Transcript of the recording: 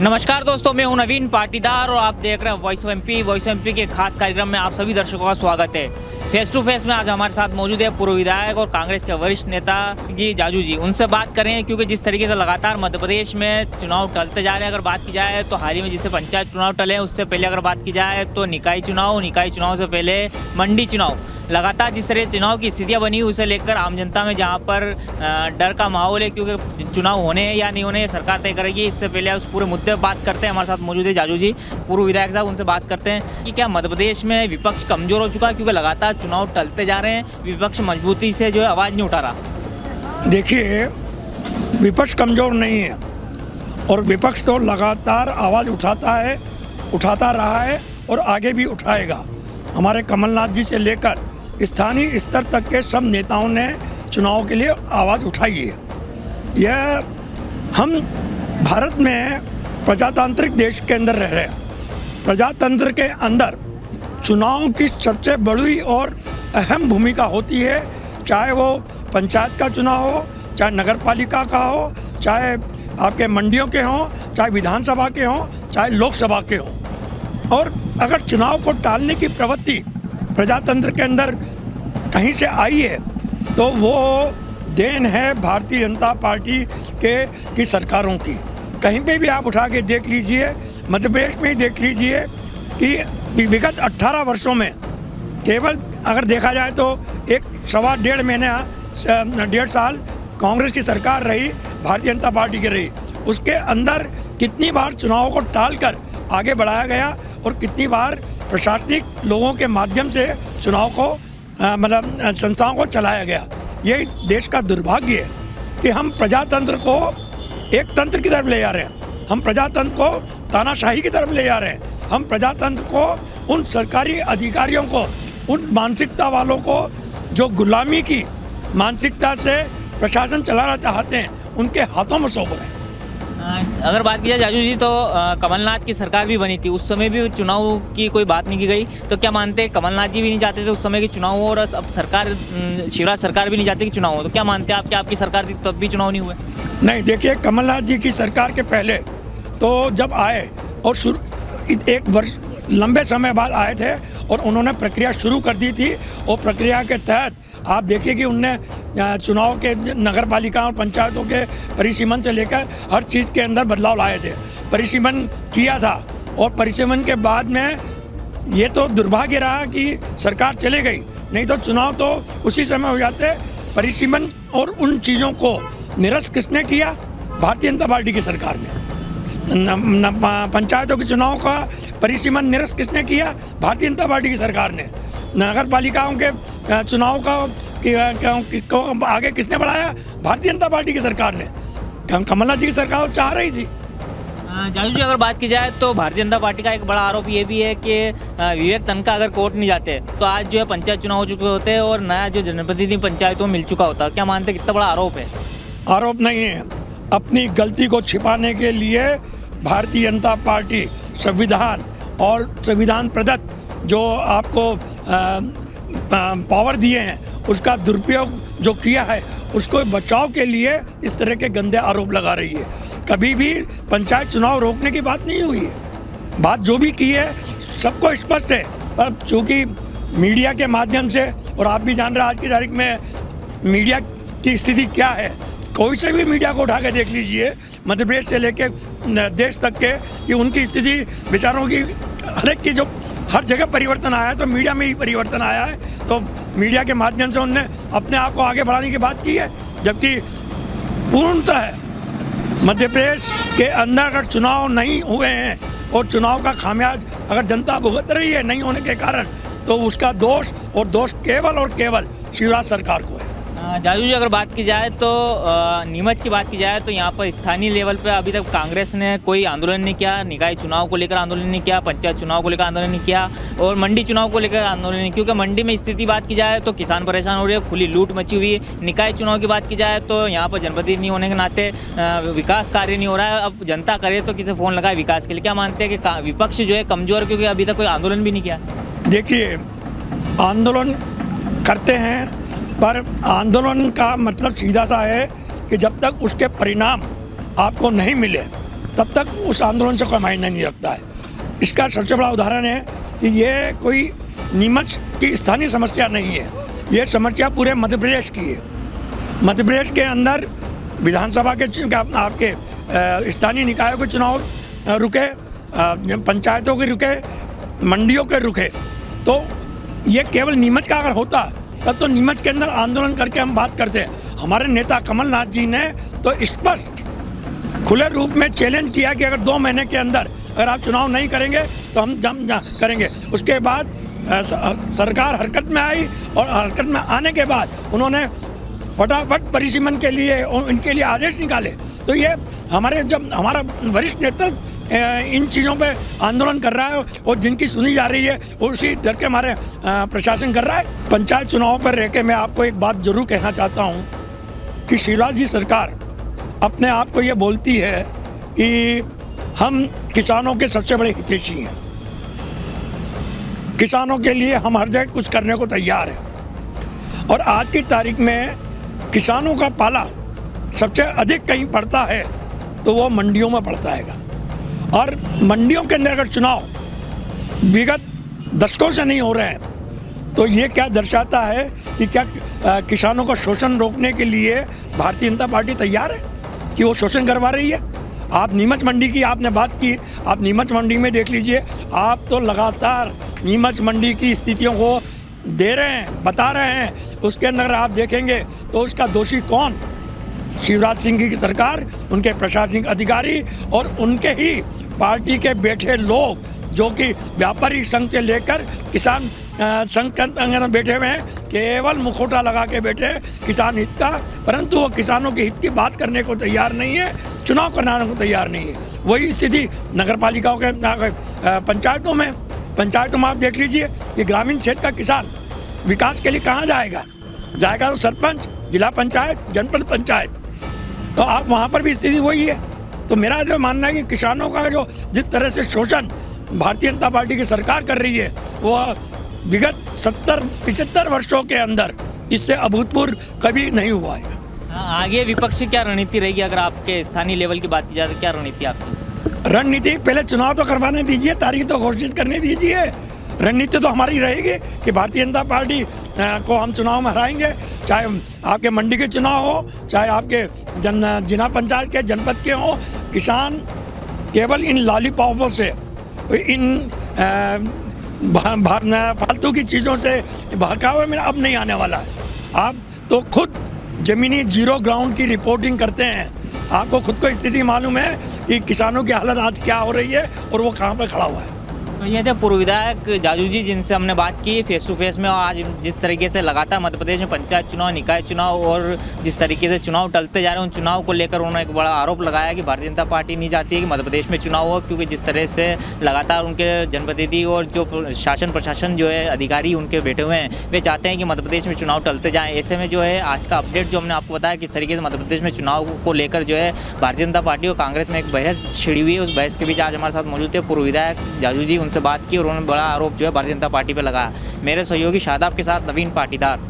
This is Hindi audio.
नमस्कार दोस्तों, मैं हूं नवीन पाटीदार और आप देख रहे हैं वॉइस ऑफ एमपी के खास कार्यक्रम में आप सभी दर्शकों का स्वागत है। फेस टू फेस में आज हमारे साथ मौजूद है पूर्व विधायक और कांग्रेस के वरिष्ठ नेता जी जाजू जी। उनसे बात करें क्योंकि जिस तरीके से लगातार मध्य प्रदेश में चुनाव टलते जा रहे हैं। अगर बात की जाए तो हाल ही में जिससे पंचायत चुनाव टले हैं, उससे पहले अगर बात की जाए तो निकाय चुनाव से पहले मंडी चुनाव, लगातार जिस तरह चुनाव की स्थितियां बनी उसे लेकर आम जनता में जहां पर डर का माहौल है क्योंकि चुनाव होने या नहीं होने सरकार तय करेगी। इससे पहले उस पूरे मुद्दे पर बात करते हैं। हमारे साथ मौजूद है जाजू जी, पूर्व विधायक साहब। उनसे बात करते हैं कि क्या मध्य प्रदेश में विपक्ष कमजोर हो चुका है क्योंकि लगातार चुनाव टलते जा रहे हैं, विपक्ष मजबूती से जो है आवाज़ नहीं उठा रहा। देखिए, विपक्ष कमज़ोर नहीं है और विपक्ष तो लगातार आवाज़ उठाता रहा है और आगे भी उठाएगा। हमारे कमलनाथ जी से लेकर स्थानीय स्तर तक के सब नेताओं ने चुनाव के लिए आवाज़ उठाई है। यह हम भारत में प्रजातांत्रिक देश के अंदर रह रहे हैं। प्रजातंत्र के अंदर चुनाव की सबसे बड़ी और अहम भूमिका होती है, चाहे वो पंचायत का चुनाव हो, चाहे नगर पालिका का हो, चाहे आपके मंडियों के हों, चाहे विधानसभा के हों, चाहे लोकसभा के हों। और अगर चुनाव को टालने की प्रवृत्ति प्रजातंत्र के अंदर कहीं से आई है तो वो देन है भारतीय जनता पार्टी की सरकारों की। कहीं पे भी आप उठा के देख लीजिए, मध्य प्रदेश में ही देख लीजिए कि विगत 18 वर्षों में केवल अगर देखा जाए तो एक सवा डेढ़ साल कांग्रेस की सरकार रही, भारतीय जनता पार्टी की रही। उसके अंदर कितनी बार चुनाव को टालकर आगे बढ़ाया गया और कितनी बार प्रशासनिक लोगों के माध्यम से चुनाव को संस्थाओं को चलाया गया। ये देश का दुर्भाग्य है कि हम प्रजातंत्र को एक तंत्र की तरफ ले जा रहे हैं, हम प्रजातंत्र को तानाशाही की तरफ ले जा रहे हैं, हम प्रजातंत्र को उन सरकारी अधिकारियों को, उन मानसिकता वालों को जो गुलामी की मानसिकता से प्रशासन चलाना चाहते हैं, उनके हाथों में सौंप रहे हैं। अगर बात की जाए जाजू जी तो कमलनाथ की सरकार भी बनी थी, उस समय भी चुनाव की कोई बात नहीं की गई। तो क्या मानते हैं कमलनाथ जी भी नहीं चाहते थे उस समय की चुनाव हो और अब सरकार शिवराज सरकार भी नहीं चाहती कि चुनाव हो, तो क्या मानते हैं आप कि आपकी सरकार थी तब भी चुनाव नहीं हुए? नहीं, देखिए, कमलनाथ जी की सरकार के पहले तो जब आए और एक वर्ष लंबे समय बाद आए थे और उन्होंने प्रक्रिया शुरू कर दी थी और प्रक्रिया के तहत आप देखिए कि उनने चुनाव के नगर पालिका और पंचायतों के परिसीमन से लेकर हर चीज़ के अंदर बदलाव लाए थे, परिसीमन किया था। और परिसीमन के बाद में ये तो दुर्भाग्य रहा कि सरकार चले गई, नहीं तो चुनाव तो उसी समय हो जाते। परिसीमन और उन चीज़ों को निरस्त किसने किया? भारतीय जनता पार्टी की सरकार ने। पंचायतों के चुनाव का परिसीमन निरस्त किसने किया? भारतीय जनता पार्टी की सरकार ने। नगर पालिकाओं के चुनाव को आगे किसने बढ़ाया? भारतीय जनता पार्टी की सरकार ने। कमलनाथ जी की सरकार चाह रही थी। जाजू जी, अगर बात की जाए तो भारतीय जनता पार्टी का एक बड़ा आरोप ये भी है कि विवेक तनखा अगर कोर्ट नहीं जाते तो आज जो है पंचायत चुनाव हो चुके होते हैं और नया जो जनप्रतिनिधि पंचायतों में मिल चुका होता। क्या मानते हैं कितना बड़ा आरोप है? आरोप नहीं है, अपनी गलती को छिपाने के लिए भारतीय जनता पार्टी संविधान और संविधान प्रदत्त जो आपको पावर दिए हैं उसका दुरुपयोग जो किया है, उसको बचाव के लिए इस तरह के गंदे आरोप लगा रही है। कभी भी पंचायत चुनाव रोकने की बात नहीं हुई है। बात जो भी की है सबको स्पष्ट है, पर चूँकि मीडिया के माध्यम से, और आप भी जान रहे हैं आज की तारीख में मीडिया की स्थिति क्या है, कोई से भी मीडिया को उठा के देख लीजिए, मध्य प्रदेश से लेके देश तक के, कि उनकी स्थिति विचारों की हर एक चीज़, हर जगह परिवर्तन आया है तो मीडिया में ही परिवर्तन आया है। तो मीडिया के माध्यम से उनने अपने आप को आगे बढ़ाने की बात की है, जबकि पूर्णतः मध्य प्रदेश के अंदर अगर चुनाव नहीं हुए हैं और चुनाव का खामियाज अगर जनता भुगत रही है नहीं होने के कारण, तो उसका दोष केवल और केवल शिवराज सरकार को है। जाजू जी, अगर बात की जाए तो नीमच की बात की जाए तो यहाँ पर स्थानीय लेवल पे अभी तक कांग्रेस ने कोई आंदोलन नहीं किया, निकाय चुनाव को लेकर आंदोलन नहीं किया, पंचायत चुनाव को लेकर आंदोलन नहीं किया और मंडी चुनाव को लेकर आंदोलन नहीं, क्योंकि मंडी में स्थिति बात की जाए तो किसान परेशान हो रहे हैं, खुली लूट मची हुई है। निकाय चुनाव की बात की जाए तो यहाँ पर जनप्रतिनिधि नहीं होने के नाते विकास कार्य नहीं हो रहा है। अब जनता करे तो किसे फ़ोन लगाए विकास के लिए। क्या मानते हैं कि विपक्ष जो है कमज़ोर, क्योंकि अभी तक कोई आंदोलन भी नहीं किया? देखिए, आंदोलन करते हैं पर आंदोलन का मतलब सीधा सा है कि जब तक उसके परिणाम आपको नहीं मिले तब तक उस आंदोलन से कोई मायने नहीं रखता है। इसका सबसे बड़ा उदाहरण है कि ये कोई नीमच की स्थानीय समस्या नहीं है, ये समस्या पूरे मध्य प्रदेश की है। मध्य प्रदेश के अंदर विधानसभा के आपके स्थानीय निकायों के चुनाव रुके, पंचायतों के रुके, मंडियों के रुके। तो ये केवल नीमच का अगर होता तब तो नीमच के अंदर आंदोलन करके हम बात करते। हमारे नेता कमलनाथ जी ने तो स्पष्ट खुले रूप में चैलेंज किया कि अगर 2 महीने के अंदर अगर आप चुनाव नहीं करेंगे तो हम जम करेंगे। उसके बाद सरकार हरकत में आई और हरकत में आने के बाद उन्होंने फटाफट परिसीमन के लिए और इनके लिए आदेश निकाले। तो ये हमारा वरिष्ठ नेतृत्व इन चीज़ों पे आंदोलन कर रहा है और जिनकी सुनी जा रही है उसी डर के हमारे प्रशासन कर रहा है। पंचायत चुनाव पर रह के मैं आपको एक बात जरूर कहना चाहता हूँ कि शिवराज जी सरकार अपने आप को ये बोलती है कि हम किसानों के सबसे बड़े हितैषी हैं, किसानों के लिए हम हर जगह कुछ करने को तैयार हैं। और आज की तारीख में किसानों का पाला सबसे अधिक कहीं पड़ता है तो वो मंडियों में पड़ता है। और मंडियों के अंदर अगर चुनाव विगत दशकों से नहीं हो रहे हैं तो ये क्या दर्शाता है कि क्या किसानों का शोषण रोकने के लिए भारतीय जनता पार्टी तैयार है कि वो शोषण करवा रही है। आप नीमच मंडी की आपने बात की, आप नीमच मंडी में देख लीजिए, आप तो लगातार नीमच मंडी की स्थितियों को दे रहे हैं, बता रहे हैं। उसके अंदर आप देखेंगे तो उसका दोषी कौन? शिवराज सिंह की सरकार, उनके प्रशासनिक अधिकारी और उनके ही पार्टी के बैठे लोग जो कि व्यापारी संघ से लेकर किसान संघ के अंदर बैठे हुए हैं, केवल मुखौटा लगा के बैठे किसान हित का, परंतु वो किसानों के हित की बात करने को तैयार नहीं है, चुनाव कराने को तैयार नहीं है। वही स्थिति नगर पालिकाओं के पंचायतों में आप देख लीजिए कि ग्रामीण क्षेत्र का किसान विकास के लिए कहाँ जाएगा तो सरपंच, जिला पंचायत, जनपद पंचायत, तो आप वहाँ पर भी स्थिति वही है। तो मेरा जो मानना है कि किसानों का जो जिस तरह से शोषण भारतीय जनता पार्टी की सरकार कर रही है वो विगत 70-75 वर्षों के अंदर इससे अभूतपूर्व कभी नहीं हुआ है। आगे विपक्ष की क्या रणनीति रहेगी? अगर आपके स्थानीय लेवल की बात की जाए तो क्या रणनीति आपकी? रणनीति पहले चुनाव तो करवाने दीजिए, तारीख तो घोषित करने दीजिए। रणनीति तो हमारी रहेगी कि भारतीय जनता पार्टी को हम चुनाव में हराएंगे, चाहे आपके मंडी के चुनाव हो, चाहे आपके जिला पंचायत के, जनपद के हो। किसान केवल इन लॉलीपॉपों से, इन फालतू की चीज़ों से बहकावे में अब नहीं आने वाला है। आप तो खुद ज़मीनी जीरो ग्राउंड की रिपोर्टिंग करते हैं, आपको खुद को स्थिति मालूम है कि किसानों की हालत आज क्या हो रही है और वो कहाँ पर खड़ा हुआ है। तो ये थे पूर्व विधायक जाजू जी, जिनसे हमने बात की फेस टू फेस में। और आज जिस तरीके से लगातार मध्य प्रदेश में पंचायत चुनाव, निकाय चुनाव और जिस तरीके से चुनाव टलते जा रहे हैं, उन चुनाव को लेकर उन्होंने एक बड़ा आरोप लगाया कि भारतीय जनता पार्टी नहीं चाहती है कि मध्य प्रदेश में चुनाव हो, क्योंकि जिस तरह से लगातार उनके जनप्रतिनिधि और जो शासन प्रशासन जो है अधिकारी उनके बैठे हुए हैं, वे चाहते हैं कि मध्य प्रदेश में चुनाव टलते जाएँ। ऐसे में जो है आज का अपडेट जो हमने आपको बताया किस तरीके से मध्य प्रदेश में चुनाव को लेकर जो है भारतीय जनता पार्टी और कांग्रेस में एक बहस छिड़ी हुई है। उस बहस के बीच आज हमारे साथ मौजूद थे पूर्व विधायक जाजू जी, उनसे बात की और उन्होंने बड़ा आरोप जो है भारतीय जनता पार्टी पे लगाया। मेरे सहयोगी शादाब के साथ नवीन पाटीदार।